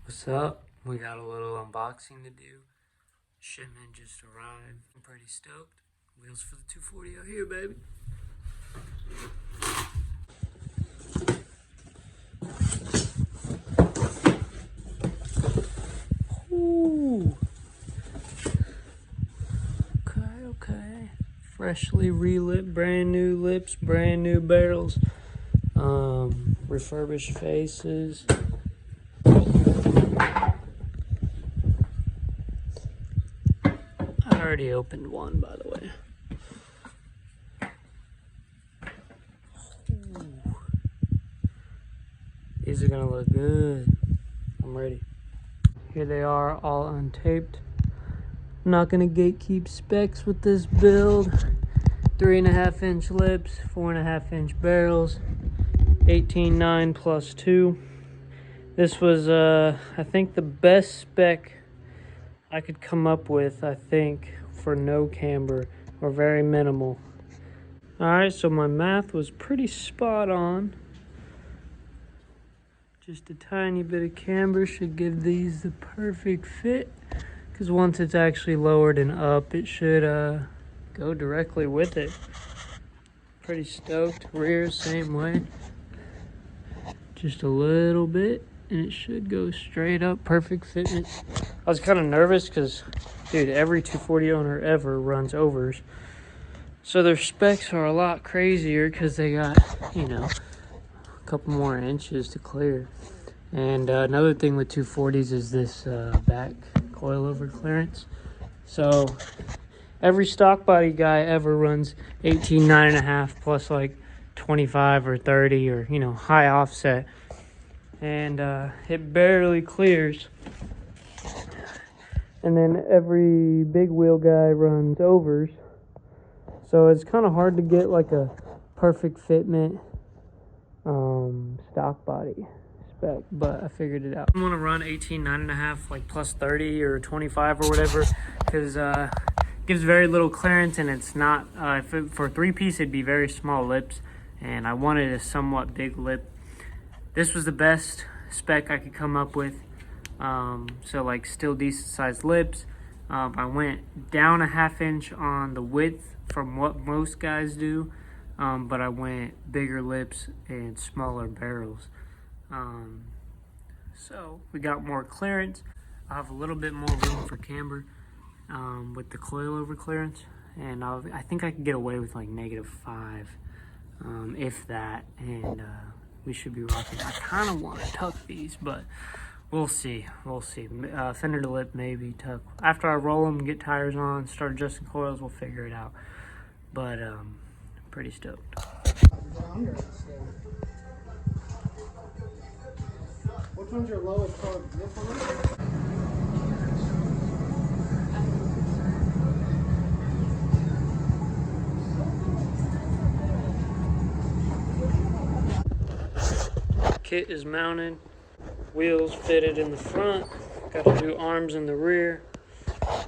What's up? We got a little unboxing to do. Shipment just arrived. I'm pretty stoked. Wheels for the 240 out here, baby. Ooh. Okay. Freshly relit, brand new lips, brand new barrels. Refurbished faces. I already opened one, by the way. Ooh. These are gonna look good. I'm ready. Here they are, all untaped. I'm not gonna gatekeep specs with this build. 3.5 inch lips, 4.5 inch barrels, 18.9 plus 2. This was, I think, the best spec I could come up with, I think, for no camber, or very minimal. Alright, so my math was pretty spot on. Just a tiny bit of camber should give these the perfect fit, because once it's actually lowered and up, it should go directly with it. Pretty stoked. Rear, same way. Just a little bit, and it should go straight up. Perfect fitment. I was kind of nervous because, dude, every 240 owner ever runs overs. So their specs are a lot crazier because they got, you know, a couple more inches to clear. And another thing with 240s is this back coilover clearance. So every stock body guy ever runs 18.9.5 plus like 25 or 30 or, you know, high offset. And it barely clears. And then every big wheel guy runs overs. So it's kind of hard to get like a perfect fitment stock body spec, but I figured it out. I'm gonna run 18.9.5 like plus 30 or 25 or whatever, because it gives very little clearance, and it's not for 3-piece it'd be very small lips, and I wanted a somewhat big lip. This was the best spec I could come up with. So like still decent sized lips. I went down a 1/2 inch on the width from what most guys do, but I went bigger lips and smaller barrels. So we got more clearance. I have a little bit more room for camber with the coilover clearance, and I think I can get away with like -5, if that, and we should be rocking. I kind of want to tuck these, but we'll see. Fender to lip, maybe tuck. After I roll them, get tires on, start adjusting coils, we'll figure it out. But pretty stoked. Which one's your lowest torque? This one? Kit is mounted, wheels fitted in the front, got to do arms in the rear,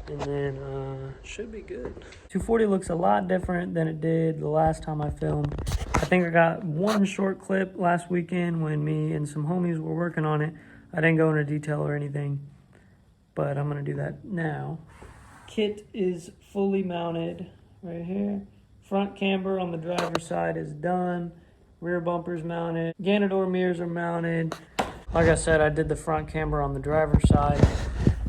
and then should be good. 240 looks a lot different than it did the last time I filmed. I think I got one short clip last weekend when me and some homies were working on it. I didn't go into detail or anything, but I'm gonna do that now. Kit is fully mounted right here. Front camber on the driver's side is done. Rear bumper's mounted. Ganador mirrors are mounted. Like I said, I did the front camber on the driver's side.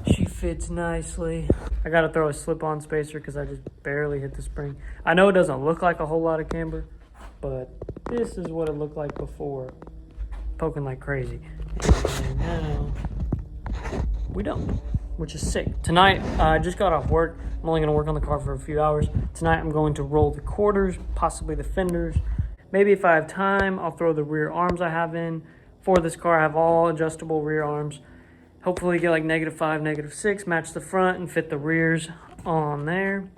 She fits nicely. I gotta throw a slip-on spacer because I just barely hit the spring. I know it doesn't look like a whole lot of camber, but this is what it looked like before. Poking like crazy. And now we don't, which is sick. Tonight, I just got off work. I'm only gonna work on the car for a few hours. Tonight, I'm going to roll the quarters, possibly the fenders. Maybe if I have time, I'll throw the rear arms I have in. For this car, I have all adjustable rear arms. Hopefully get like -5, -6, match the front and fit the rears on there.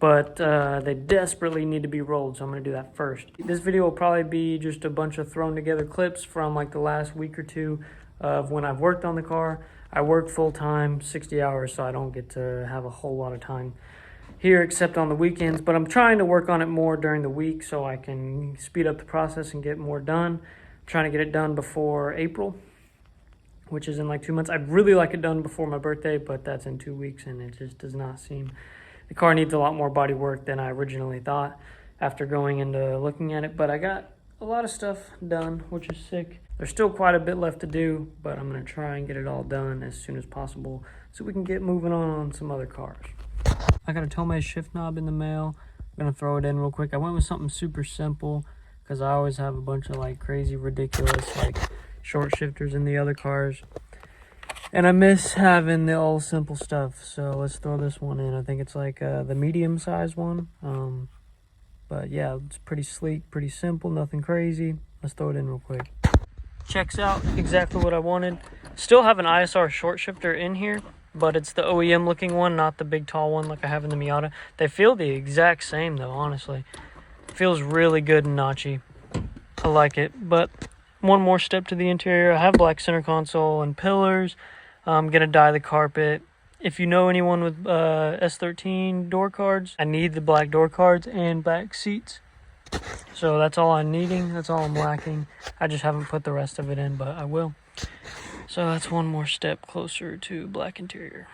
But they desperately need to be rolled, so I'm gonna do that first. This video will probably be just a bunch of thrown together clips from like the last week or two of when I've worked on the car. I work full time, 60 hours, so I don't get to have a whole lot of time here except on the weekends, but I'm trying to work on it more during the week so I can speed up the process and get more done. I'm trying to get it done before April. which is in like 2 months. I'd really like it done before my birthday, but that's in 2 weeks, and it just does not seem... The car needs a lot more body work than I originally thought after going into looking at it, but I got a lot of stuff done, which is sick. There's still quite a bit left to do, but I'm going to try and get it all done as soon as possible so we can get moving on some other cars. I got a Tomei shift knob in the mail. I'm going to throw it in real quick. I went with something super simple because I always have a bunch of like crazy, ridiculous, like short shifters in the other cars. And I miss having the all simple stuff. So let's throw this one in. I think it's like the medium size one. But yeah, it's pretty sleek, pretty simple, nothing crazy. Let's throw it in real quick. Checks out exactly what I wanted. Still have an ISR short shifter in here, but it's the OEM looking one, not the big tall one like I have in the Miata. They feel the exact same though, honestly. Feels really good and notchy. I like it. But one more step to the interior. I have black center console and pillars. I'm gonna dye the carpet. If you know anyone with S13 door cards, I need the black door cards and back seats. So that's all I'm needing. That's all I'm lacking. I just haven't put the rest of it in, but I will. So that's one more step closer to black interior.